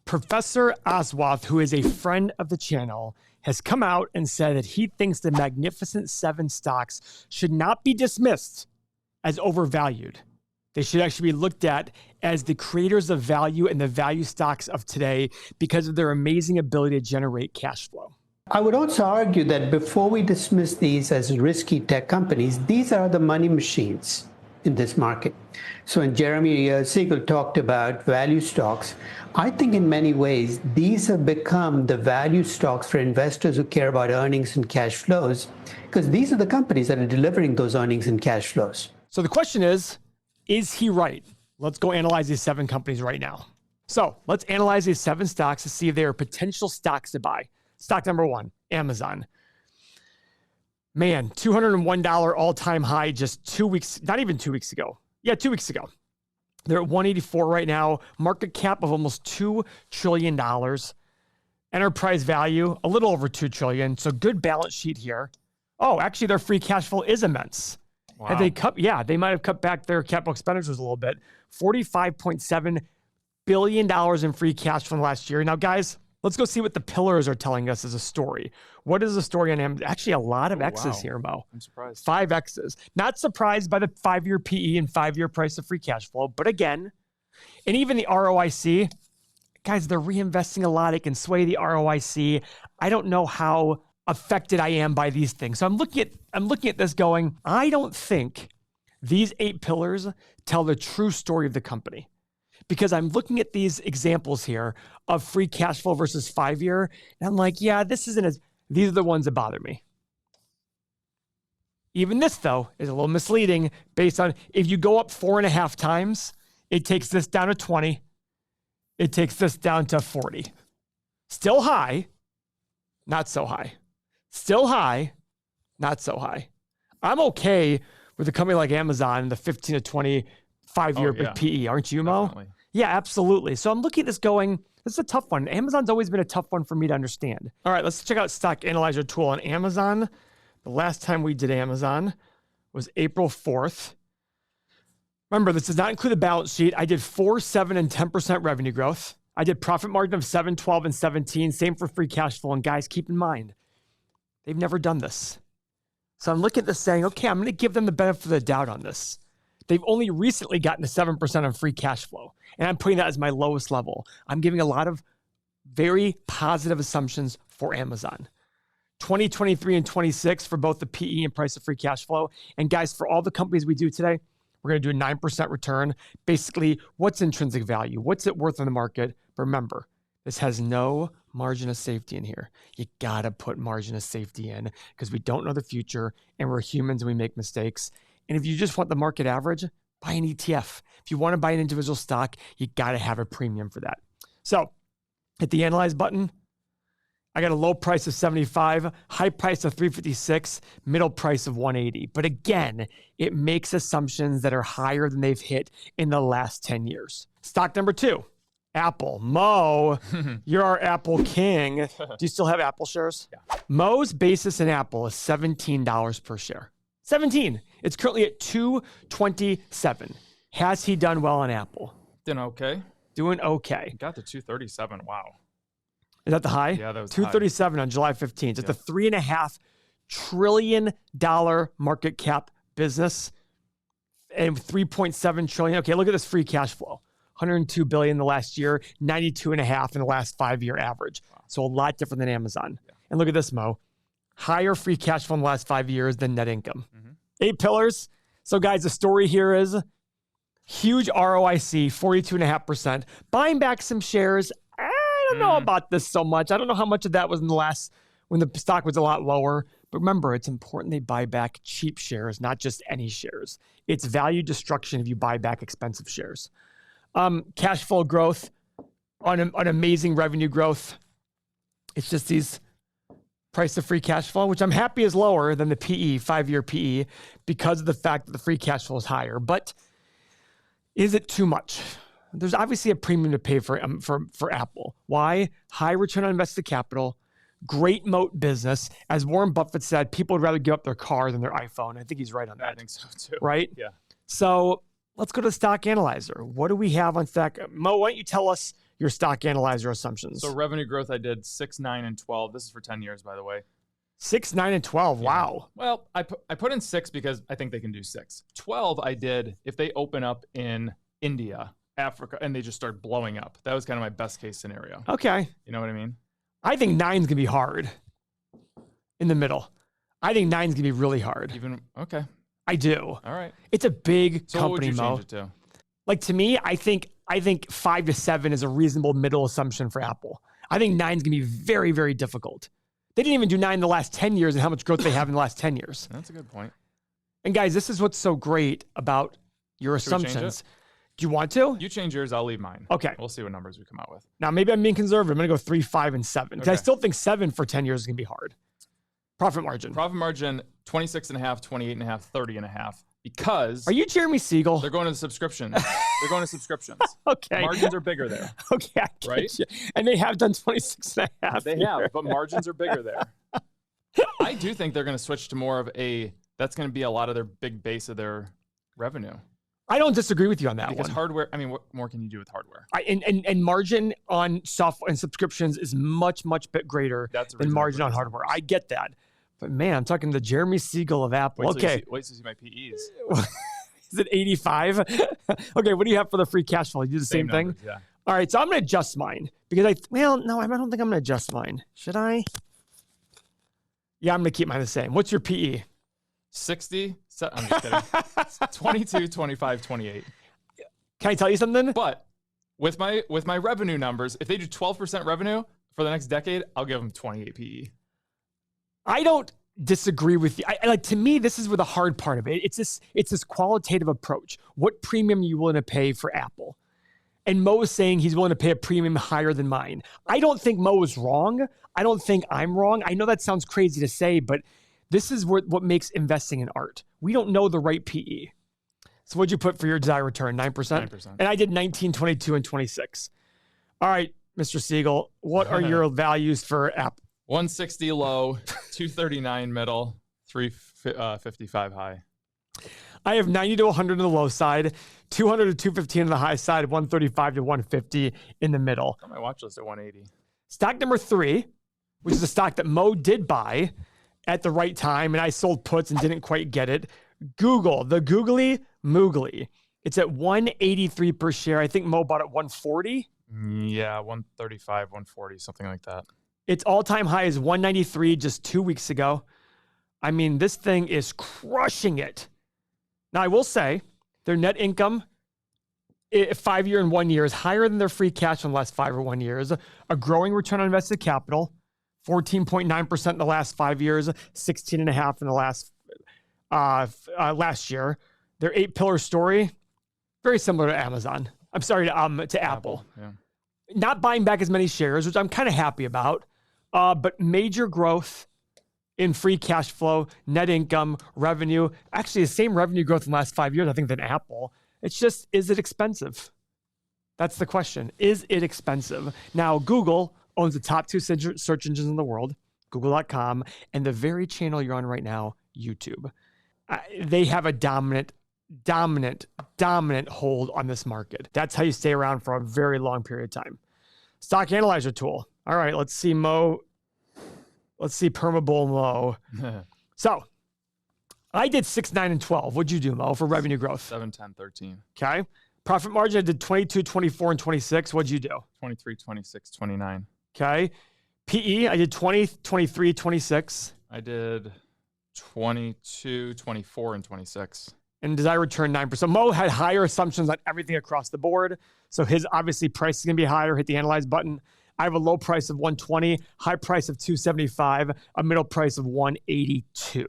Professor Aswath, who is a friend of the channel, has come out and said that he thinks the Magnificent Seven stocks should not be dismissed as overvalued. They should actually be looked at as the creators of value and the value stocks of today because of their amazing ability to generate cash flow. I would also argue that before we dismiss these as risky tech companies, these are the money machines in this market. So when Jeremy Siegel talked about value stocks, I think in many ways, these have become the value stocks for investors who care about earnings and cash flows, because these are the companies that are delivering those earnings and cash flows. So the question is he right? Let's go analyze these 7 companies right now. So let's analyze these 7 stocks to see if they are potential stocks to buy. Stock number 1, Amazon. Man, $201 all-time high just 2 weeks, not even 2 weeks ago. Yeah, 2 weeks ago. They're at 184 right now. Market cap of almost $2 trillion. Enterprise value, a little over $2 trillion. So good balance sheet here. Oh, actually their free cash flow is immense. Wow. Have they cut? Yeah, they might have cut back their capital expenditures a little bit. $45.7 billion in free cash from last year. Now, guys, let's go see what the pillars are telling us as a story. What is the story on Amazon? Actually, a lot of X's here, Mo. I'm surprised. 5 X's. Not surprised by the 5-year PE and 5-year price of free cash flow. But again, and even the ROIC, guys, they're reinvesting a lot. It can sway the ROIC. I don't know how affected I am by these things. So I'm looking at this going, I don't think these 8 pillars tell the true story of the company. Because I'm looking at these examples here of free cash flow versus 5-year, and I'm like, yeah, these are the ones that bother me. Even this, though, is a little misleading based on if you go up 4.5 times, it takes this down to 20. It takes this down to 40. Still high, not so high. Still high, not so high. I'm okay with a company like Amazon, the 15 to 20 5-year PE, aren't you, Mo? Definitely. Yeah, absolutely. So I'm looking at this going, this is a tough one. Amazon's always been a tough one for me to understand. All right, let's check out Stock Analyzer tool on Amazon. The last time we did Amazon was April 4th. Remember, this does not include the balance sheet. I did 4, 7, and 10% revenue growth. I did profit margin of 7, 12, and 17. Same for free cash flow. And guys, keep in mind, they've never done this. So I'm looking at this saying, okay, I'm going to give them the benefit of the doubt on this. They've only recently gotten to 7% on free cash flow. And I'm putting that as my lowest level. I'm giving a lot of very positive assumptions for Amazon. 2023 and 26 for both the PE and price of free cash flow. And guys, for all the companies we do today, we're going to do a 9% return. Basically, what's intrinsic value? What's it worth in the market? But remember, this has no margin of safety in here. You got to put margin of safety in because we don't know the future and we're humans and we make mistakes. And if you just want the market average, buy an ETF. If you want to buy an individual stock, you got to have a premium for that. So hit the analyze button. I got a low price of 75, high price of 356, middle price of 180. But again, it makes assumptions that are higher than they've hit in the last 10 years. Stock number 2, Apple. Mo, you're our Apple king. Do you still have Apple shares? Yeah. Mo's basis in Apple is $17 per share. 17. It's currently at 227. Has he done well on Apple? Doing okay. Doing okay. Got to 237. Wow. Is that the high? Yeah, that was 237 on July 15th. It's a $3.5 trillion market cap business and 3.7 trillion. Okay, look at this free cash flow. 102 billion in the last year, 92.5 in the last 5-year average. Wow. So a lot different than Amazon. Yeah. And look at this, Mo. Higher free cash flow in the last 5 years than net income. 8 pillars. So guys, the story here is huge ROIC, 42.5%. Buying back some shares. I don't know about this so much. I don't know how much of that was in the last, when the stock was a lot lower. But remember, it's important they buy back cheap shares, not just any shares. It's value destruction if you buy back expensive shares. Cash flow growth on amazing revenue growth. It's just these price of free cash flow, which I'm happy is lower than the PE, 5-year PE, because of the fact that the free cash flow is higher. But is it too much? There's obviously a premium to pay for Apple. Why? High return on invested capital, great moat business. As Warren Buffett said, people would rather give up their car than their iPhone. I think he's right on that. I think so too. Right? Yeah. So let's go to the stock analyzer. What do we have on stock? Mo, why don't you tell us your stock analyzer assumptions. So revenue growth, I did 6, 9, and 12. This is for 10 years, by the way. 6, 9, and 12. Yeah. Wow. Well, I put in 6 because I think they can do 6. 12, I did if they open up in India, Africa, and they just start blowing up. That was kind of my best case scenario. Okay. You know what I mean? I think 9's going to be hard in the middle. I think 9's going to be really hard. Okay. I do. All right. It's a big So company, what would you Mo. change it to? Like, to me, I think 5 to 7 is a reasonable middle assumption for Apple. I think 9's going to be very, very difficult. They didn't even do 9 in the last 10 years and how much growth they have in the last 10 years. That's a good point. And guys, this is what's so great about your Should we change assumptions. it? Do you want to? You change yours, I'll leave mine. Okay. We'll see what numbers we come out with. Now, maybe I'm being conservative. I'm going to go 3, 5, and 7. Because I Okay. still think 7 for 10 years is going to be hard. Profit margin. Profit margin, 26.5, 28.5, 30.5. Because Are you Jeremy Siegel? they're going to subscriptions. They're going to subscriptions. Okay. Margins are bigger there. Okay. I get Right? you. And they have done 26 and a half. They here. have, but margins are bigger there. I do think they're going to switch to more of that's going to be a lot of their big base of their revenue. I don't disagree with you on that Because one. hardware, I mean, what more can you do with hardware? And margin on software and subscriptions is much, much bit greater That's the than reason I margin put on those hardware. numbers. I get that. But man, I'm talking to Jeremy Siegel of Apple. Wait till Okay. you see my PEs. Is it 85? Okay, what do you have for the free cash flow? You do the same thing? numbers, yeah. All right, so I'm going to adjust mine because I don't think I'm going to adjust mine. Should I? Yeah, I'm going to keep mine the same. What's your PE? 60, I'm just kidding. 22, 25, 28. Can I tell you something? But with my revenue numbers, if they do 12% revenue for the next decade, I'll give them 28 PE. I don't disagree with you. Like, to me, this is where the hard part of it. It's this qualitative approach. What premium are you willing to pay for Apple? And Mo is saying he's willing to pay a premium higher than mine. I don't think Mo is wrong. I don't think I'm wrong. I know that sounds crazy to say, but this is what makes investing an art. We don't know the right PE. So what'd you put for your desired return? 9%? 9%. And I did 19, 22, and 26. All right, Mr. Siegel, what are your values for Apple? 160 low, 239 middle, 355 high. I have 90 to 100 on the low side, 200 to 215 on the high side, 135 to 150 in the middle. Got my watch list at 180. Stock number 3, which is a stock that Mo did buy at the right time, and I sold puts and didn't quite get it. Google, the googly moogly. It's at 183 per share. I think Mo bought it 140. Yeah, 135, 140, something like that. Its all-time high is 193 just 2 weeks ago. I mean, this thing is crushing it. Now, I will say their net income 5 year and 1 year is higher than their free cash in the last 5 or 1 years. A growing return on invested capital, 14.9% in the last 5 years, 16.5% in the last year. Their 8-pillar story, very similar to Amazon. I'm sorry, to Apple. Yeah. Not buying back as many shares, which I'm kind of happy about, but major growth in free cash flow, net income, revenue. Actually, the same revenue growth in the last 5 years, I think, than Apple. It's just, is it expensive? That's the question. Is it expensive? Now, Google owns the top 2 search engines in the world, Google.com, and the very channel you're on right now, YouTube. They have a dominant hold on this market. That's how you stay around for a very long period of time. Stock analyzer tool. All right, let's see Mo. Let's see Permabull Mo. So I did 6, 9, and 12. What'd you do, Mo, for revenue growth? 7, 10, 13. Okay. Profit margin, I did 22, 24, and 26. What'd you do? 23, 26, 29. Okay. PE, I did 20, 23, 26. I did 22, 24, and 26. And desired return 9%. Mo had higher assumptions on everything across the board. So his obviously price is going to be higher. Hit the analyze button. I have a low price of 120, high price of 275, a middle price of 182.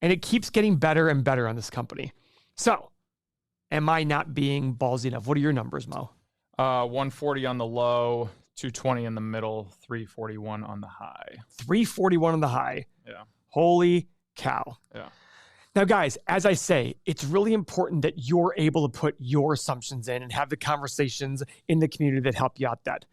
And it keeps getting better and better on this company. So am I not being ballsy enough? What are your numbers, Mo? 140 on the low, 220 in the middle, 341 on the high. 341 on the high. Yeah. Holy cow. Yeah. Now, guys, as I say, it's really important that you're able to put your assumptions in and have the conversations in the community that help you out that.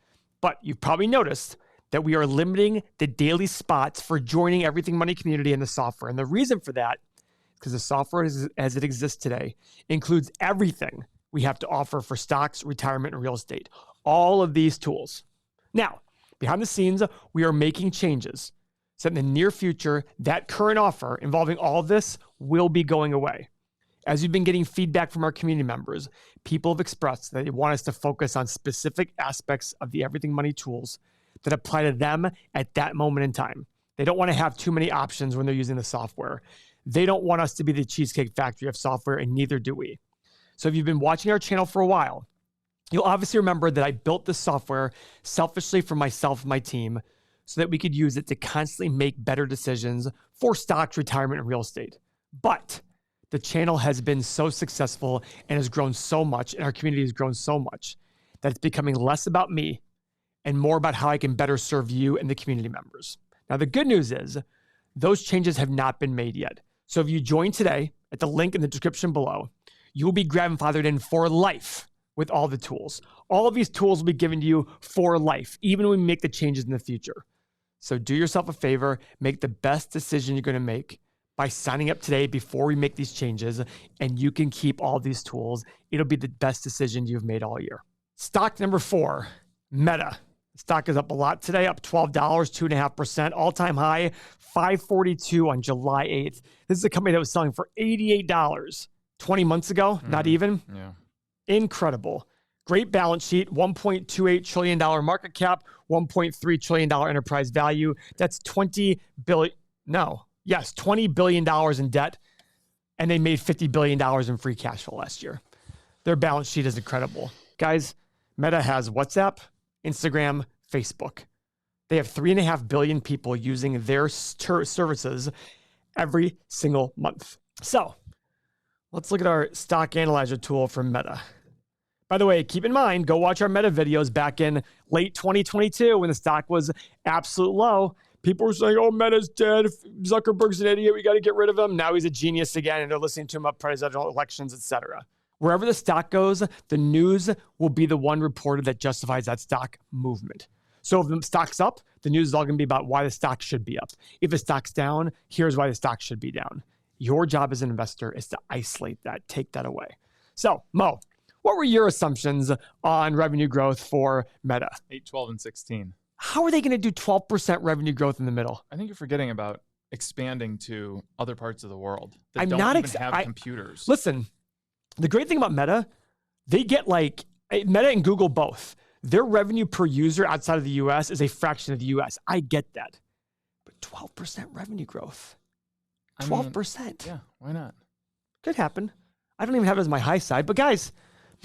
But you've probably noticed that we are limiting the daily spots for joining Everything Money community in the software. And the reason for that is because the software as it exists today includes everything we have to offer for stocks, retirement, and real estate. All of these tools. Now, behind the scenes, we are making changes so in the near future, that current offer involving all of this will be going away. As we've been getting feedback from our community members, people have expressed that they want us to focus on specific aspects of the Everything Money tools that apply to them at that moment in time. They don't want to have too many options when they're using the software. They don't want us to be the Cheesecake Factory of software, and neither do we. So if you've been watching our channel for a while, you'll obviously remember that I built this software selfishly for myself and my team so that we could use it to constantly make better decisions for stocks, retirement, and real estate. But the channel has been so successful and has grown so much, and our community has grown so much that it's becoming less about me and more about how I can better serve you and the community members. Now, the good news is those changes have not been made yet. So if you join today at the link in the description below, you will be grandfathered in for life with all the tools. All of these tools will be given to you for life, even when we make the changes in the future. So do yourself a favor, make the best decision you're going to make by signing up today before we make these changes, and you can keep all these tools. It'll be the best decision you've made all year. Stock number 4, Meta. Stock is up a lot today, up $12, 2.5%, all-time high, $542 on July 8th. This is a company that was selling for $88 20 months ago, not even. Yeah. Incredible. Great balance sheet, $1.28 trillion market cap, $1.3 trillion enterprise value. That's $20 billion in debt, and they made $50 billion in free cash flow last year. Their balance sheet is incredible. Guys, Meta has WhatsApp, Instagram, Facebook. They have 3.5 billion people using their services every single month. So let's look at our stock analyzer tool for Meta. By the way, keep in mind, go watch our Meta videos back in late 2022 when the stock was absolute low. People were saying, oh, Meta's dead. Zuckerberg's an idiot. We got to get rid of him. Now he's a genius again, and they're listening to him about presidential elections, etc. Wherever the stock goes, the news will be the one reported that justifies that stock movement. So if the stock's up, the news is all going to be about why the stock should be up. If the stock's down, here's why the stock should be down. Your job as an investor is to isolate that, take that away. So, Mo, what were your assumptions on revenue growth for Meta? 8, 12, and 16. How are they going to do 12% revenue growth in the middle? I think you're forgetting about expanding to other parts of the world that I'm don't not even have computers. Listen, the great thing about Meta, they get Meta and Google both. Their revenue per user outside of the US is a fraction of the US. I get that. But 12% revenue growth. 12%. Yeah, why not? Could happen. I don't even have it as my high side. But guys,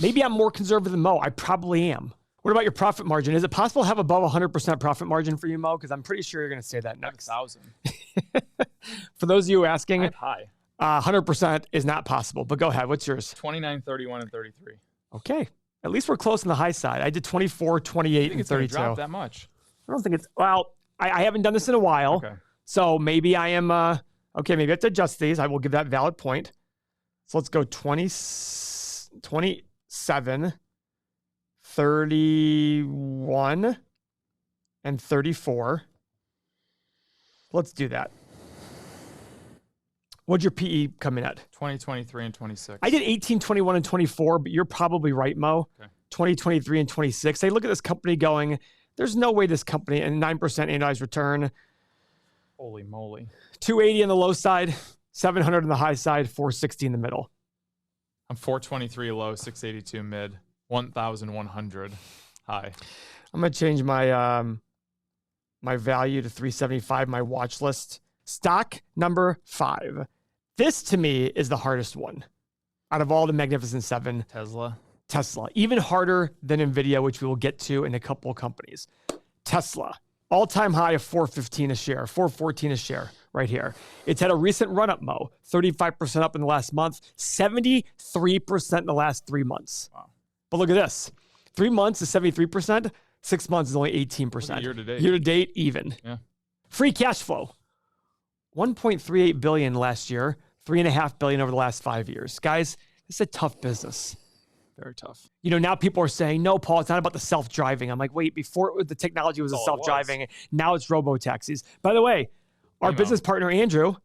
maybe I'm more conservative than Mo. I probably am. What about your profit margin? Is it possible to have above 100% profit margin for you, Mo? Because I'm pretty sure you're going to say that next. 1,000. For those of you asking, high. 100% is not possible. But go ahead. What's yours? 29, 31, and 33. Okay. At least we're close on the high side. I did 24, 28, and 32. Drop that much. I don't think it's, well, I haven't done this in a while. Okay. So maybe I am, okay, maybe I have to adjust these. I will give that valid point. So let's go 27, 31, and 34. Let's do that. What'd your PE come in at? 20, 23, and 26. I did 18, 21, and 24, but you're probably right, Mo. Okay. 20, 23, and 26. They look at this company going, there's no way this company, and 9% annualized return. Holy moly. 280 on the low side, 700 on the high side, 460 in the middle. I'm 423 low, 682 mid, 1,100 high. I'm going to change my my value to 375, my watch list. Stock number 5. This, to me, is the hardest one out of all the Magnificent Seven. Tesla. Even harder than Nvidia, which we will get to in a couple of companies. Tesla. All-time high of 415 a share, 414 a share right here. It's had a recent run-up, Mo. 35% up in the last month, 73% in the last 3 months. Wow. But look at this. 3 months is 73%. 6 months is only 18%. Year-to-date. Year-to-date, even. Yeah. Free cash flow. $1.38 billion last year, $3.5 billion over the last 5 years. Guys, this is a tough business. Very tough. You know, now people are saying, no, Paul, it's not about the self-driving. I'm like, wait, before the technology was self-driving, now it's robo-taxis. By the way, our business partner, Andrew,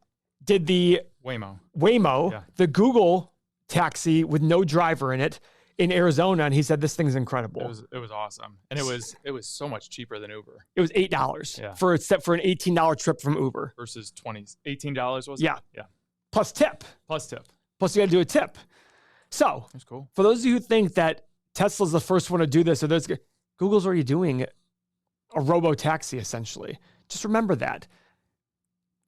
did the Waymo, the Google taxi with no driver in it, in Arizona, and he said this thing's incredible. It was awesome, and it was so much cheaper than Uber. It was $8 Yeah. for an $18 trip from Uber versus $18 was it? Yeah. Yeah. Plus tip. Plus tip. Plus you got to do a tip. So That's cool. for those of you who think that Tesla's the first one to do this, or Google's already doing a robo-taxi essentially. Just remember that.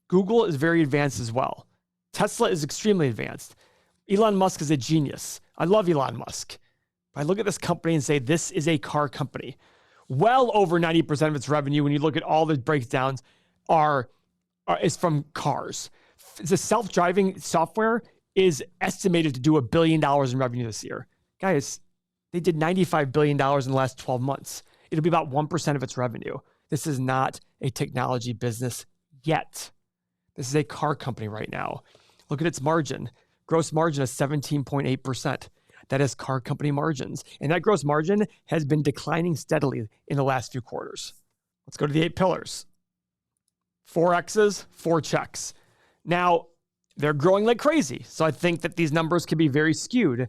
Google is very advanced as well. Tesla is extremely advanced. Elon Musk is a genius. I love Elon Musk. But I look at this company and say, this is a car company. Well over 90% of its revenue, when you look at all the breakdowns, is from cars. The self-driving software is estimated to do $1 billion in revenue this year. Guys, they did $95 billion in the last 12 months. It'll be about 1% of its revenue. This is not a technology business yet. This is a car company right now. Look at its margin. Gross margin is 17.8%. That is car company margins. And that gross margin has been declining steadily in the last few quarters. Let's go to the 8 pillars. 4 X's, 4 checks. Now, they're growing like crazy. So I think that these numbers can be very skewed.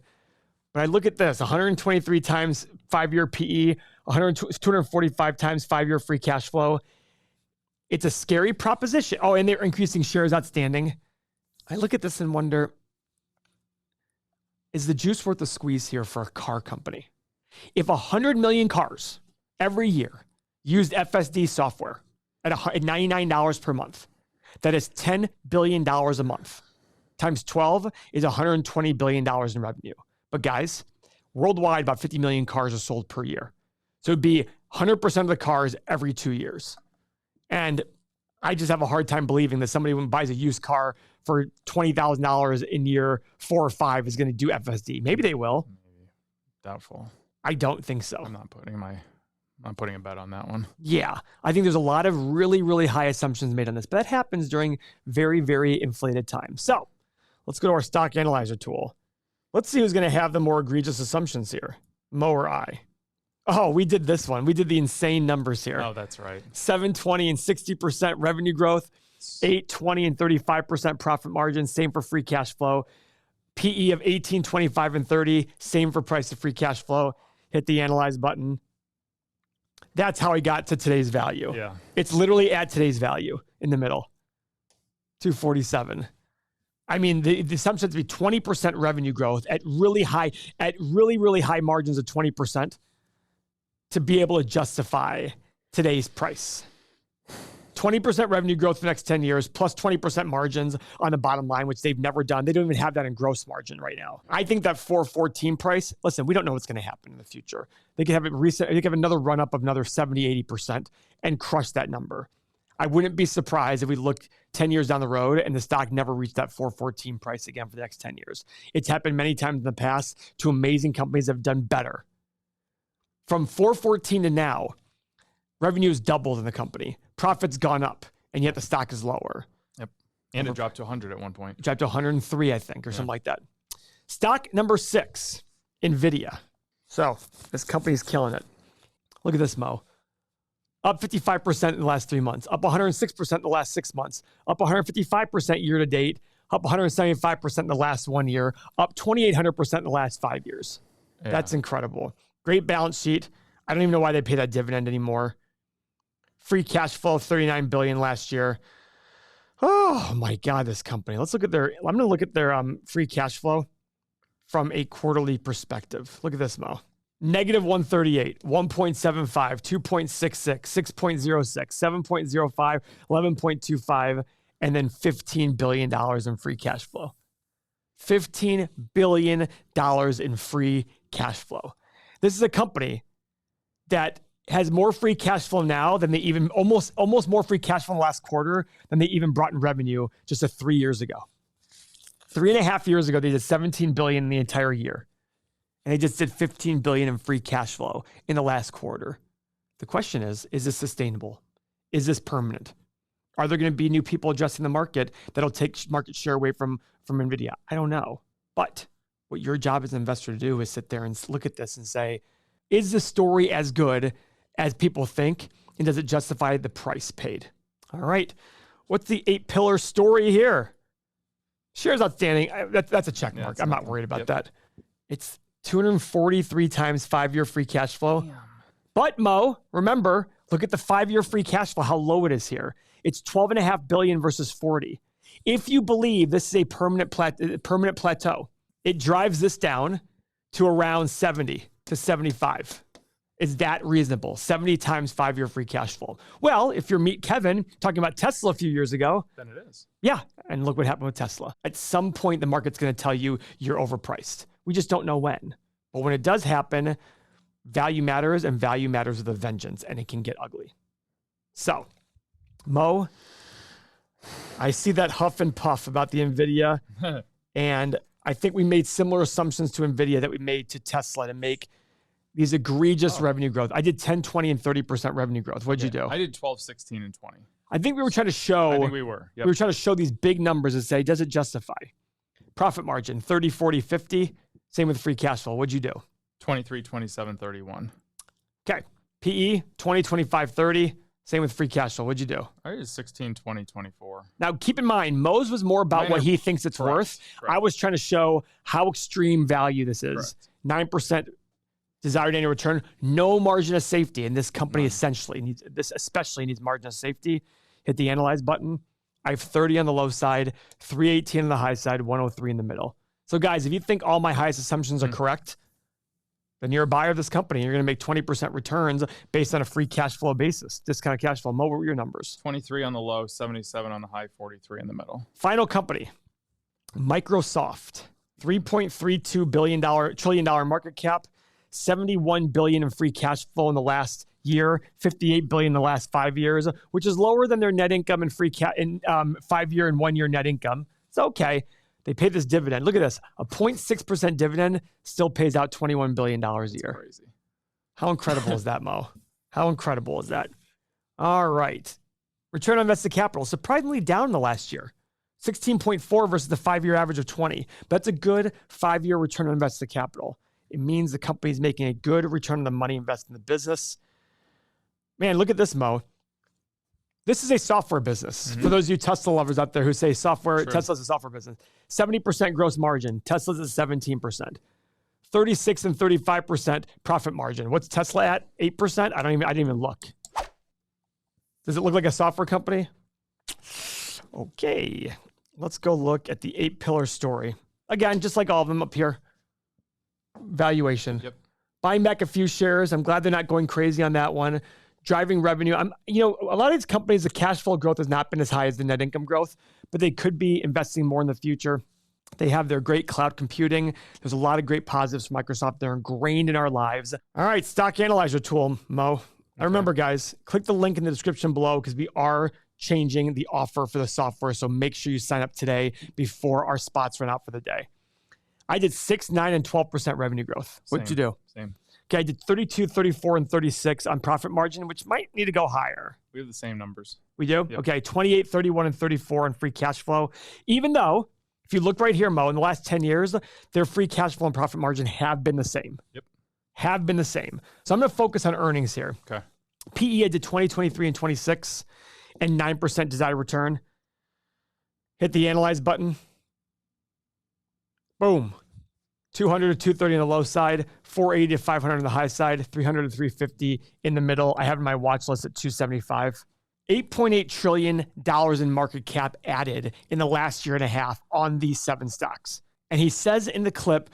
But I look at this, 123 times 5-year PE, 245 times 5-year free cash flow. It's a scary proposition. Oh, and they're increasing shares outstanding. I look at this and wonder, is the juice worth the squeeze here for a car company? If 100 million cars every year used FSD software at $99 per month, that is $10 billion a month. Times 12 is $120 billion in revenue. But guys, worldwide, about 50 million cars are sold per year. So it'd be 100% of the cars every 2 years. And I just have a hard time believing that somebody who buys a used car for $20,000 in year 4 or 5 is going to do FSD. Maybe they will. Maybe. Doubtful. I don't think so. I'm not putting a bet on that one. Yeah. I think there's a lot of really, really high assumptions made on this, but that happens during very, very inflated times. So let's go to our stock analyzer tool. Let's see who's going to have the more egregious assumptions here. Mo or I? Oh, we did this one. We did the insane numbers here. Oh, that's right. 720 and 60% revenue growth, 820 and 35% profit margin. Same for free cash flow. PE of 18, 25, and 30. Same for price to free cash flow. Hit the analyze button. That's how I got to today's value. Yeah. It's literally at today's value in the middle. 247. I mean, the assumption is to be 20% revenue growth at really, really high margins of 20% to be able to justify today's price. 20% revenue growth for the next 10 years, plus 20% margins on the bottom line, which they've never done. They don't even have that in gross margin right now. I think that 414 price, listen, we don't know what's going to happen in the future. They could have another run up of another 70, 80% and crush that number. I wouldn't be surprised if we looked 10 years down the road and the stock never reached that 414 price again for the next 10 years. It's happened many times in the past to amazing companies that have done better. From 414 to now, revenue has doubled in the company. Profit's gone up, and yet the stock is lower. Yep. And it dropped to 100 at one point. It dropped to 103, I think, or something like that. Stock number 6, Nvidia. So this company's killing it. Look at this, Mo. Up 55% in the last 3 months. Up 106% in the last 6 months. Up 155% year to date. Up 175% in the last 1 year. Up 2,800% in the last 5 years. Yeah. That's incredible. Great balance sheet. I don't even know why they pay that dividend anymore. Free cash flow of $39 billion last year. Oh my God, this company. I'm going to look at their free cash flow from a quarterly perspective. Look at this, Mo. Negative 138, 1.75, 2.66, 6.06, 7.05, 11.25, and then $15 billion in free cash flow. $15 billion in free cash flow. This is a company that has more free cash flow now than they even almost more free cash flow in the last quarter than they even brought in revenue just 3 years ago. 3.5 years ago, they did $17 billion in the entire year. And they just did $15 billion in free cash flow in the last quarter. The question is this sustainable? Is this permanent? Are there going to be new people adjusting the market that'll take market share away from Nvidia? I don't know. But what your job as an investor to do is sit there and look at this and say, is the story as good as people think? And does it justify the price paid? All right. What's the 8-pillar story here? Shares outstanding. That's a check mark. I'm not worried about that. It's 243 times 5-year free cash flow. Damn. But Mo, remember, look at the 5-year free cash flow, how low it is here. It's 12.5 billion versus 40. If you believe this is a permanent plateau, it drives this down to around 70 to 75. Is that reasonable? 70 times 5-year free cash flow. Well, if you're Meet Kevin talking about Tesla a few years ago, Then it is. yeah, and look what happened with Tesla. At some point, the market's going to tell you you're overpriced. We just don't know when. But when it does happen, value matters, and value matters with a vengeance, and it can get ugly. So, Mo, I see that huff and puff about the Nvidia, and I think we made similar assumptions to Nvidia that we made to Tesla to make these egregious revenue growth. I did 10, 20, and 30% revenue growth. What'd you do? I did 12, 16, and 20. I think we were trying to show. I think we were. Yep. We were trying to show these big numbers and say, does it justify? Profit margin, 30, 40, 50. Same with free cash flow. What'd you do? 23, 27, 31. Okay. PE, 20, 25, 30. Same with free cash flow. What'd you do? I did 16, 20, 24. Now, keep in mind, Mo's was more about what he thinks it's worth. Correct. I was trying to show how extreme value this is. Correct. 9% desired annual return, no margin of safety. And this company essentially needs, this especially needs margin of safety. Hit the analyze button. I have 30 on the low side, 318 on the high side, 103 in the middle. So guys, if you think all my highest assumptions are correct, then you're a buyer of this company. You're going to make 20% returns based on a free cash flow basis. Discounted cash flow. Mo, what were your numbers? 23 on the low, 77 on the high, 43 in the middle. Final company, Microsoft, $3.32 trillion market cap, 71 billion in free cash flow in the last year, 58 billion in the last 5 years, which is lower than their net income and free cash in 5-year and 1-year net income. It's okay. They pay this dividend. Look at this. A 0.6% dividend still pays out $21 billion a year. Crazy. How incredible is that, Mo? How incredible is that? All right. Return on invested capital, surprisingly down in the last year. 16.4 versus the 5-year average of 20. That's a good 5-year return on invested capital. It means the company's making a good return on the money invested in the business. Man, look at this, Mo. This is a software business. For those of you Tesla lovers out there who say software, Tesla's a software business. 70% gross margin. Tesla's at 17%. 36 and 35% profit margin. What's Tesla at? 8%? I didn't even look. Does it look like a software company? Okay. Let's go look at the 8-pillar story. Again, just like all of them up here. Valuation. Yep. Buying back a few shares. I'm glad they're not going crazy on that one. Driving revenue. A lot of these companies, the cash flow growth has not been as high as the net income growth, but they could be investing more in the future. They have their great cloud computing. There's a lot of great positives for Microsoft. They're ingrained in our lives. All right, stock analyzer tool, Mo. I remember, guys, click the link in the description below because we are changing the offer for the software. So make sure you sign up today before our spots run out for the day. I did 6, 9, and 12% revenue growth. What'd you do? Same. Okay, I did 32, 34, and 36 on profit margin, which might need to go higher. We have the same numbers. We do? Yep. Okay, 28, 31, and 34 on free cash flow. Even though, if you look right here, Mo, in the last 10 years, their free cash flow and profit margin have been the same. Yep. Have been the same. So I'm going to focus on earnings here. Okay. PE, I did 20, 23, and 26, and 9% desired return. Hit the analyze button. Boom. 200 to 230 on the low side, 480 to 500 on the high side, 300 to 350 in the middle. I have my watch list at 275. $8.8 trillion in market cap added in the last year and a half on these 7 stocks. And he says in the clip,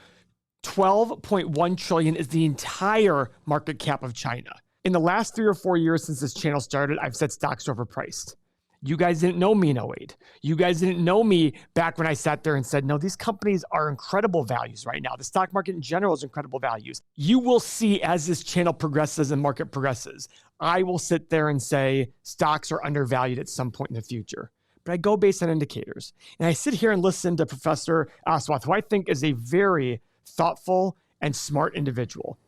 12.1 trillion is the entire market cap of China. In the last 3 or 4 years since this channel started, I've said stocks are overpriced. You guys didn't know me in 08. You guys didn't know me back when I sat there and said, no, these companies are incredible values right now. The stock market in general is incredible values. You will see as this channel progresses and market progresses, I will sit there and say stocks are undervalued at some point in the future. But I go based on indicators. And I sit here and listen to Professor Aswath, who I think is a very thoughtful and smart individual.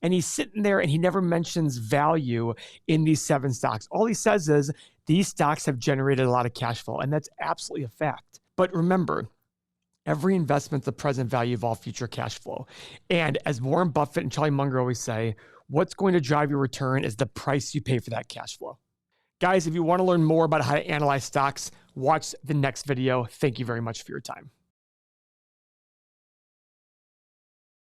And he's sitting there and he never mentions value in these 7 stocks. All he says is these stocks have generated a lot of cash flow, and that's absolutely a fact. But remember, every investment's the present value of all future cash flow. And as Warren Buffett and Charlie Munger always say, what's going to drive your return is the price you pay for that cash flow. Guys, if you want to learn more about how to analyze stocks, watch the next video. Thank you very much for your time.